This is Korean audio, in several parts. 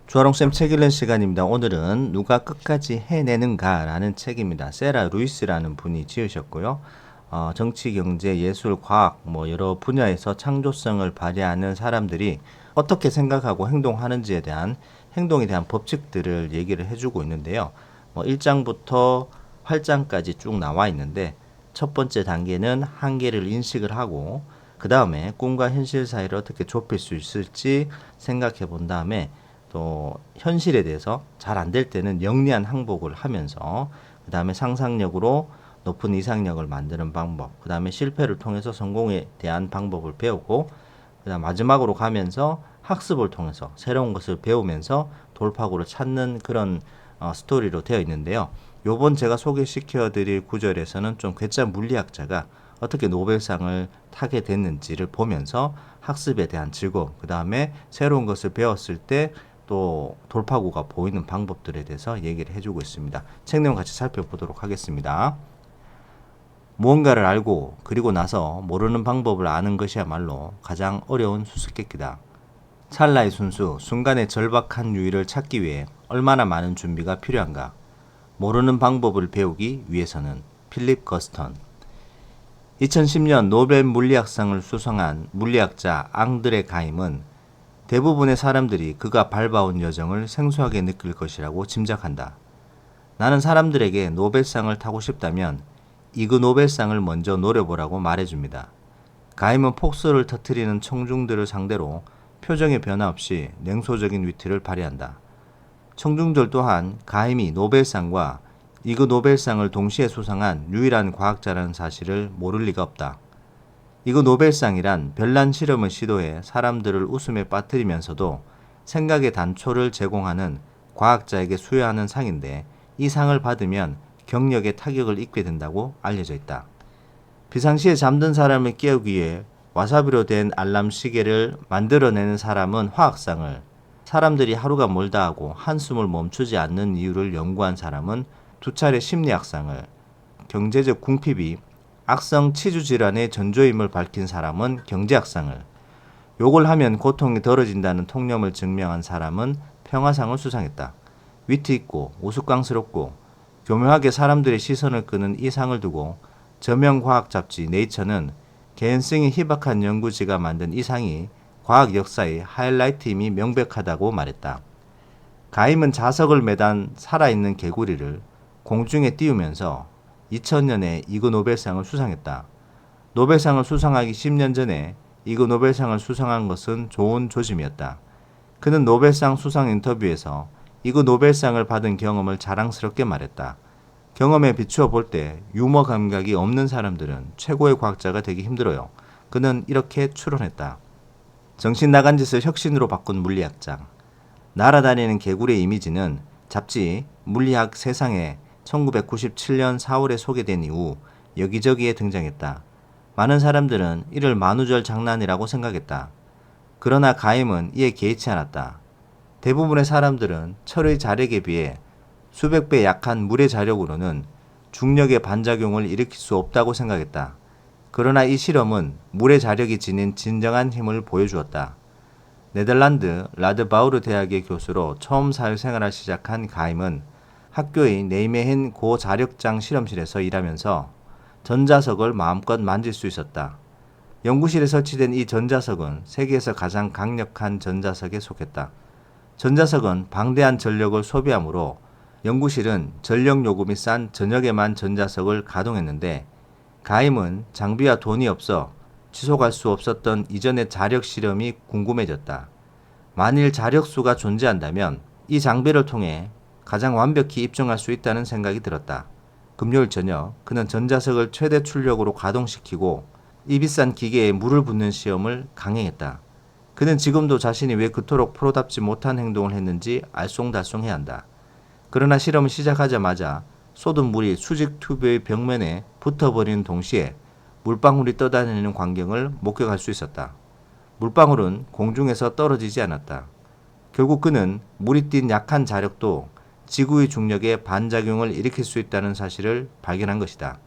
주아롱쌤 책 읽는 시간입니다. 오늘은 누가 끝까지 해내는가 라는 책입니다. 세라 루이스라는 분이 지으셨고요. 정치, 경제, 예술, 과학 여러 분야에서 창조성을 발휘하는 사람들이 어떻게 생각하고 행동하는지에 대한 행동에 대한 법칙들을 얘기를 해주고 있는데요. 1장부터 8장까지 쭉 나와 있는데 첫 번째 단계는 한계를 인식을 하고 그 다음에 꿈과 현실 사이를 어떻게 좁힐 수 있을지 생각해 본 다음에 또 현실에 대해서 잘 안 될 때는 영리한 항복을 하면서 그 다음에 상상력으로 높은 이상력을 만드는 방법, 그 다음에 실패를 통해서 성공에 대한 방법을 배우고 그 다음 마지막으로 가면서 학습을 통해서 새로운 것을 배우면서 돌파구를 찾는 그런 스토리로 되어 있는데요. 요번 제가 소개시켜 드릴 구절에서는 좀 괴짜 물리학자가 어떻게 노벨상을 타게 됐는지를 보면서 학습에 대한 즐거움, 그 다음에 새로운 것을 배웠을 때 또 돌파구가 보이는 방법들에 대해서 얘기를 해주고 있습니다. 책 내용 같이 살펴보도록 하겠습니다. 무언가를 알고 그리고 나서 모르는 방법을 아는 것이야말로 가장 어려운 수수께끼다. 찰나의 순수, 순간의 절박한 유의를 찾기 위해 얼마나 많은 준비가 필요한가. 모르는 방법을 배우기 위해서는. 필립 거스턴. 2010년 노벨 물리학상을 수상한 물리학자 앙드레 가임은 대부분의 사람들이 그가 밟아온 여정을 생소하게 느낄 것이라고 짐작한다. 나는 사람들에게 노벨상을 타고 싶다면 이그 노벨상을 먼저 노려보라고 말해줍니다. 가임은 폭소를 터뜨리는 청중들을 상대로 표정의 변화 없이 냉소적인 위트를 발휘한다. 청중들 또한 가임이 노벨상과 이그 노벨상을 동시에 수상한 유일한 과학자라는 사실을 모를 리가 없다. 이그 노벨상이란 별난 실험을 시도해 사람들을 웃음에 빠뜨리면서도 생각의 단초를 제공하는 과학자에게 수여하는 상인데 이 상을 받으면 경력에 타격을 입게 된다고 알려져 있다. 비상시에 잠든 사람을 깨우기 위해 와사비로 된 알람 시계를 만들어내는 사람은 화학상을, 사람들이 하루가 멀다 하고 한숨을 멈추지 않는 이유를 연구한 사람은 두 차례 심리학상을, 경제적 궁핍이 악성 치주 질환의 전조임을 밝힌 사람은 경제학상을, 욕을 하면 고통이 덜어진다는 통념을 증명한 사람은 평화상을 수상했다. 위트 있고 우스꽝스럽고 교묘하게 사람들의 시선을 끄는 이 상을 두고 저명 과학 잡지 네이처는 개연성이 희박한 연구지가 만든 이 상이 과학 역사의 하이라이트임이 명백하다고 말했다. 가임은 자석을 매단 살아있는 개구리를 공중에 띄우면서 2000년에 이그 노벨상을 수상했다. 노벨상을 수상하기 10년 전에 이그 노벨상을 수상한 것은 좋은 조짐이었다. 그는 노벨상 수상 인터뷰에서 이그 노벨상을 받은 경험을 자랑스럽게 말했다. 경험에 비추어 볼 때 유머 감각이 없는 사람들은 최고의 과학자가 되기 힘들어요. 그는 이렇게 추론했다. 정신 나간 짓을 혁신으로 바꾼 물리학자. 날아다니는 개구리의 이미지는 잡지 물리학 세상에 1997년 4월에 소개된 이후 여기저기에 등장했다. 많은 사람들은 이를 만우절 장난이라고 생각했다. 그러나 가임은 이에 개의치 않았다. 대부분의 사람들은 철의 자력에 비해 수백 배 약한 물의 자력으로는 중력의 반작용을 일으킬 수 없다고 생각했다. 그러나 이 실험은 물의 자력이 지닌 진정한 힘을 보여주었다. 네덜란드 라드바우르 대학의 교수로 처음 사회생활을 시작한 가임은 학교의 네이메헨 고자력장 실험실에서 일하면서 전자석을 마음껏 만질 수 있었다. 연구실에 설치된 이 전자석은 세계에서 가장 강력한 전자석에 속했다. 전자석은 방대한 전력을 소비하므로 연구실은 전력 요금이 싼 저녁에만 전자석을 가동했는데 가임은 장비와 돈이 없어 지속할 수 없었던 이전의 자력 실험이 궁금해졌다. 만일 자력수가 존재한다면 이 장비를 통해 가장 완벽히 입증할 수 있다는 생각이 들었다. 금요일 저녁 그는 전자석을 최대 출력으로 가동시키고 이 비싼 기계에 물을 붓는 시험을 강행했다. 그는 지금도 자신이 왜 그토록 프로답지 못한 행동을 했는지 알쏭달쏭해야 한다. 그러나 실험을 시작하자마자 쏟은 물이 수직 튜브의 벽면에 붙어버리는 동시에 물방울이 떠다니는 광경을 목격할 수 있었다. 물방울은 공중에서 떨어지지 않았다. 결국 그는 물이 띈 약한 자력도 지구의 중력에 반작용을 일으킬 수 있다는 사실을 발견한 것이다.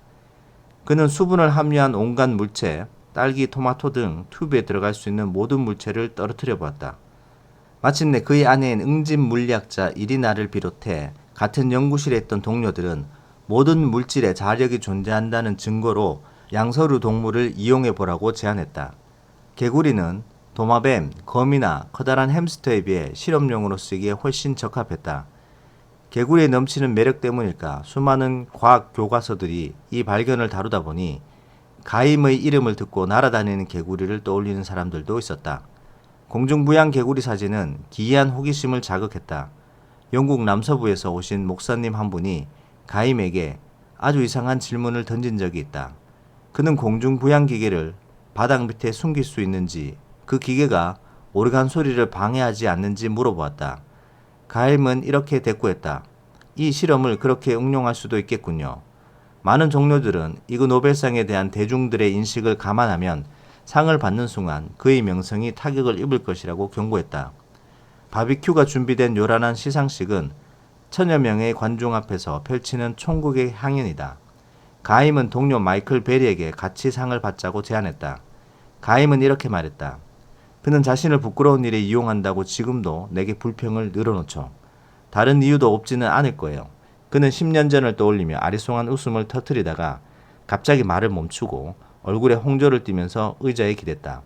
그는 수분을 함유한 온갖 물체, 딸기, 토마토 등 튜브에 들어갈 수 있는 모든 물체를 떨어뜨려 보았다. 마침내 그의 아내인 응집 물리학자 이리나를 비롯해 같은 연구실에 있던 동료들은 모든 물질에 자력이 존재한다는 증거로 양서류 동물을 이용해 보라고 제안했다. 개구리는 도마뱀, 거미나 커다란 햄스터에 비해 실험용으로 쓰기에 훨씬 적합했다. 개구리에 넘치는 매력 때문일까 수많은 과학 교과서들이 이 발견을 다루다 보니 가임의 이름을 듣고 날아다니는 개구리를 떠올리는 사람들도 있었다. 공중부양 개구리 사진은 기이한 호기심을 자극했다. 영국 남서부에서 오신 목사님 한 분이 가임에게 아주 이상한 질문을 던진 적이 있다. 그는 공중부양 기계를 바닥 밑에 숨길 수 있는지, 그 기계가 오르간 소리를 방해하지 않는지 물어보았다. 가임은 이렇게 대꾸했다. 이 실험을 그렇게 응용할 수도 있겠군요. 많은 종료들은 이그 노벨상에 대한 대중들의 인식을 감안하면 상을 받는 순간 그의 명성이 타격을 입을 것이라고 경고했다. 바비큐가 준비된 요란한 시상식은 천여 명의 관중 앞에서 펼치는 총국의 향연이다. 가임은 동료 마이클 베리에게 같이 상을 받자고 제안했다. 가임은 이렇게 말했다. 그는 자신을 부끄러운 일에 이용한다고 지금도 내게 불평을 늘어놓죠. 다른 이유도 없지는 않을 거예요. 그는 10년 전을 떠올리며 아리송한 웃음을 터뜨리다가 갑자기 말을 멈추고 얼굴에 홍조를 띠면서 의자에 기댔다.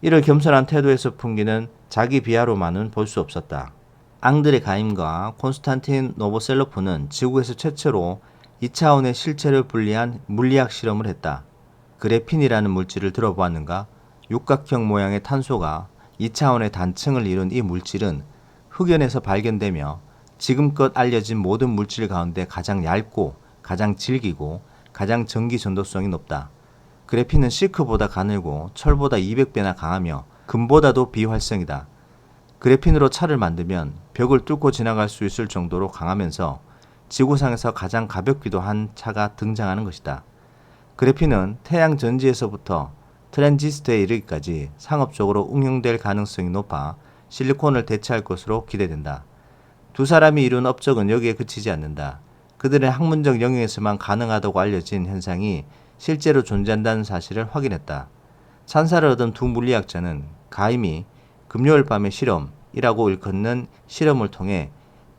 이를 겸손한 태도에서 풍기는 자기 비하로만은 볼 수 없었다. 앙드레 가임과 콘스탄틴 노보셀로프는 지구에서 최초로 2차원의 실체를 분리한 물리학 실험을 했다. 그래핀이라는 물질을 들어보았는가? 육각형 모양의 탄소가 2차원의 단층을 이룬 이 물질은 흑연에서 발견되며 지금껏 알려진 모든 물질 가운데 가장 얇고 가장 질기고 가장 전기 전도성이 높다. 그래핀은 실크보다 가늘고 철보다 200배나 강하며 금보다도 비활성이다. 그래핀으로 차를 만들면 벽을 뚫고 지나갈 수 있을 정도로 강하면서 지구상에서 가장 가볍기도 한 차가 등장하는 것이다. 그래핀은 태양 전지에서부터 트랜지스터에 이르기까지 상업적으로 응용될 가능성이 높아 실리콘을 대체할 것으로 기대된다. 두 사람이 이룬 업적은 여기에 그치지 않는다. 그들의 학문적 영역에서만 가능하다고 알려진 현상이 실제로 존재한다는 사실을 확인했다. 찬사를 얻은 두 물리학자는 가임이 금요일 밤의 실험이라고 일컫는 실험을 통해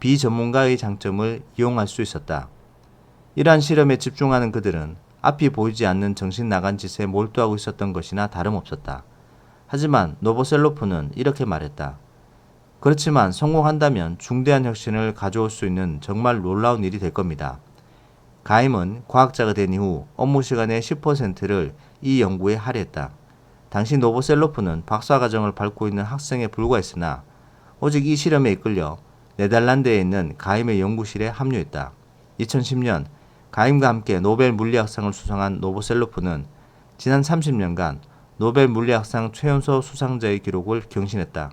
비전문가의 장점을 이용할 수 있었다. 이러한 실험에 집중하는 그들은 앞이 보이지 않는 정신 나간 짓에 몰두하고 있었던 것이나 다름없었다. 하지만 노보셀로프는 이렇게 말했다. 그렇지만 성공한다면 중대한 혁신을 가져올 수 있는 정말 놀라운 일이 될 겁니다. 가임은 과학자가 된 이후 업무 시간의 10%를 이 연구에 할애했다. 당시 노보셀로프는 박사과정을 밟고 있는 학생에 불과했으나 오직 이 실험에 이끌려 네덜란드에 있는 가임의 연구실에 합류했다. 2010년 가임과 함께 노벨 물리학상을 수상한 노보셀로프는 지난 30년간 노벨 물리학상 최연소 수상자의 기록을 경신했다.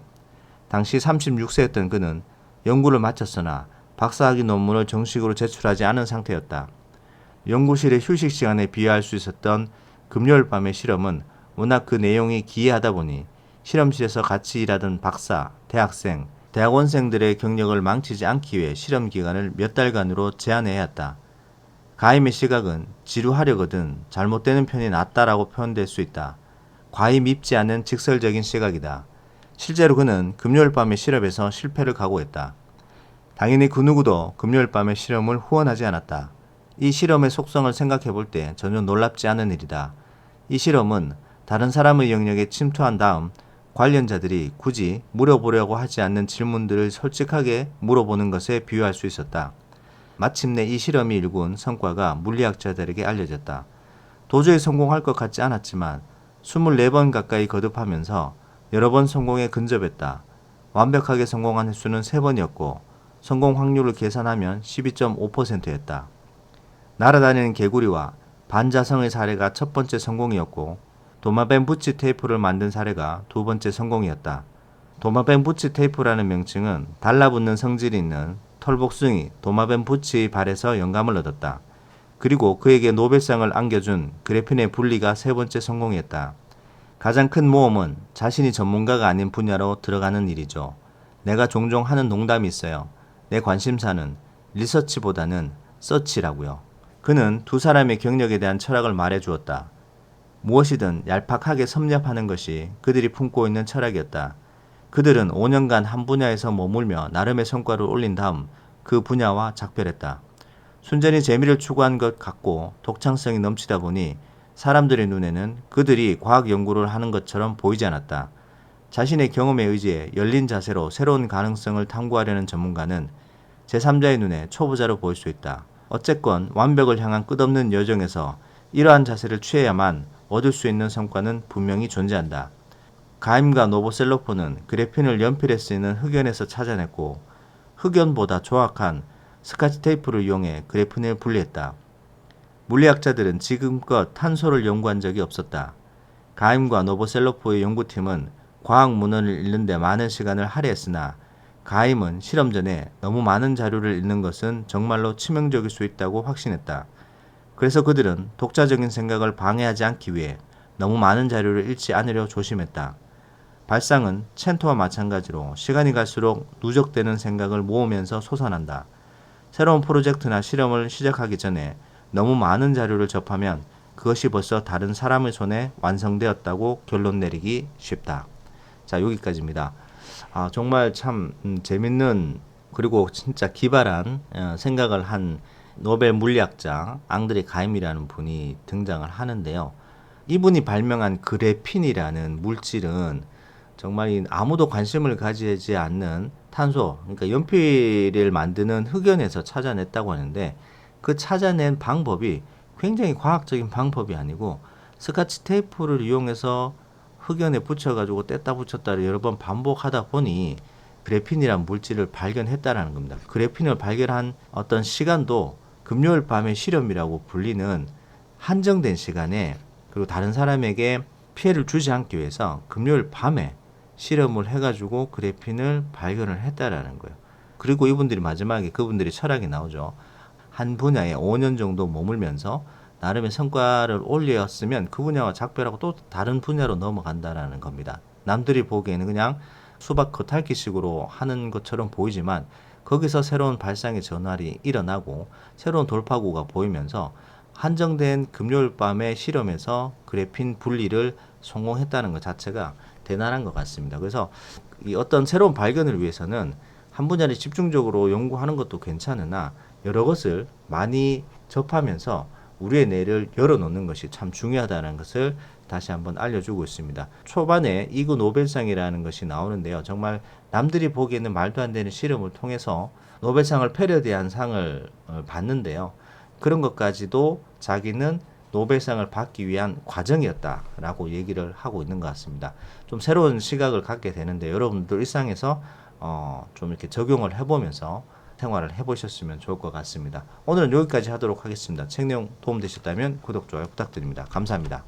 당시 36세였던 그는 연구를 마쳤으나 박사학위 논문을 정식으로 제출하지 않은 상태였다. 연구실의 휴식 시간에 비유할 수 있었던 금요일 밤의 실험은 워낙 그 내용이 기이하다 보니 실험실에서 같이 일하던 박사, 대학생, 대학원생들의 경력을 망치지 않기 위해 실험 기간을 몇 달간으로 제한해야 했다. 가임의 시각은 지루하려거든 잘못되는 편이 낫다라고 표현될 수 있다. 과히 밉지 않은 직설적인 시각이다. 실제로 그는 금요일 밤의 실험에서 실패를 각오했다. 당연히 그 누구도 금요일 밤의 실험을 후원하지 않았다. 이 실험의 속성을 생각해 볼 때 전혀 놀랍지 않은 일이다. 이 실험은 다른 사람의 영역에 침투한 다음 관련자들이 굳이 물어보려고 하지 않는 질문들을 솔직하게 물어보는 것에 비유할 수 있었다. 마침내 이 실험이 일군 성과가 물리학자들에게 알려졌다. 도저히 성공할 것 같지 않았지만 24번 가까이 거듭하면서 여러 번 성공에 근접했다. 완벽하게 성공한 횟수는 3번이었고 성공 확률을 계산하면 12.5%였다. 날아다니는 개구리와 반자성의 사례가 첫 번째 성공이었고 도마뱀 부치 테이프를 만든 사례가 두 번째 성공이었다. 도마뱀 부치 테이프라는 명칭은 달라붙는 성질이 있는 털복숭이 도마뱀 부치의 발에서 영감을 얻었다. 그리고 그에게 노벨상을 안겨준 그래핀의 분리가 세 번째 성공이었다. 가장 큰 모험은 자신이 전문가가 아닌 분야로 들어가는 일이죠. 내가 종종 하는 농담이 있어요. 내 관심사는 리서치보다는 서치라고요. 그는 두 사람의 경력에 대한 철학을 말해 주었다. 무엇이든 얄팍하게 섭렵하는 것이 그들이 품고 있는 철학이었다. 그들은 5년간 한 분야에서 머물며 나름의 성과를 올린 다음 그 분야와 작별했다. 순전히 재미를 추구한 것 같고 독창성이 넘치다 보니 사람들의 눈에는 그들이 과학 연구를 하는 것처럼 보이지 않았다. 자신의 경험에 의지해 열린 자세로 새로운 가능성을 탐구하려는 전문가는 제3자의 눈에 초보자로 보일 수 있다. 어쨌건 완벽을 향한 끝없는 여정에서 이러한 자세를 취해야만 얻을 수 있는 성과는 분명히 존재한다. 가임과 노보셀로프는 그래핀을 연필에 쓰이는 흑연에서 찾아냈고 흑연보다 정확한 스카치 테이프를 이용해 그래핀을 분리했다. 물리학자들은 지금껏 탄소를 연구한 적이 없었다. 가임과 노보셀로프의 연구팀은 과학 문헌을 읽는 데 많은 시간을 할애했으나 가임은 실험 전에 너무 많은 자료를 읽는 것은 정말로 치명적일 수 있다고 확신했다. 그래서 그들은 독자적인 생각을 방해하지 않기 위해 너무 많은 자료를 읽지 않으려 조심했다. 발상은 챈토와 마찬가지로 시간이 갈수록 누적되는 생각을 모으면서 솟아난다. 새로운 프로젝트나 실험을 시작하기 전에 너무 많은 자료를 접하면 그것이 벌써 다른 사람의 손에 완성되었다고 결론 내리기 쉽다. 자, 여기까지입니다. 정말 참 재밌는 그리고 진짜 기발한 생각을 한 노벨 물리학자 앙드레 가임이라는 분이 등장을 하는데요. 이분이 발명한 그래핀이라는 물질은 정말 아무도 관심을 가지지 않는 탄소, 그러니까 연필을 만드는 흑연에서 찾아냈다고 하는데 그 찾아낸 방법이 굉장히 과학적인 방법이 아니고 스카치 테이프를 이용해서 흑연에 붙여가지고 뗐다 붙였다를 여러 번 반복하다 보니 그래핀이라는 물질을 발견했다라는 겁니다. 그래핀을 발견한 어떤 시간도 금요일 밤의 실험이라고 불리는 한정된 시간에 그리고 다른 사람에게 피해를 주지 않기 위해서 금요일 밤에 실험을 해가지고 그래핀을 발견을 했다라는 거예요. 그리고 이분들이 마지막에 그분들이 철학이 나오죠. 한 분야에 5년 정도 머물면서 나름의 성과를 올렸으면 그 분야와 작별하고 또 다른 분야로 넘어간다라는 겁니다. 남들이 보기에는 그냥 수박 겉핥기식으로 하는 것처럼 보이지만 거기서 새로운 발상의 전환이 일어나고 새로운 돌파구가 보이면서 한정된 금요일 밤의 실험에서 그래핀 분리를 성공했다는 것 자체가 대단한 것 같습니다. 그래서 이 어떤 새로운 발견을 위해서는 한 분야를 집중적으로 연구하는 것도 괜찮으나 여러 것을 많이 접하면서 우리의 뇌를 열어놓는 것이 참 중요하다는 것을 다시 한번 알려주고 있습니다. 초반에 이그 노벨상이라는 것이 나오는데요. 정말 남들이 보기에는 말도 안 되는 실험을 통해서 노벨상을 패러디한 상을 받는데요. 그런 것까지도 자기는 노벨상을 받기 위한 과정이었다라고 얘기를 하고 있는 것 같습니다. 좀 새로운 시각을 갖게 되는데 여러분들 일상에서 좀 이렇게 적용을 해보면서 생활을 해보셨으면 좋을 것 같습니다. 오늘은 여기까지 하도록 하겠습니다. 책 내용 도움되셨다면 구독, 좋아요 부탁드립니다. 감사합니다.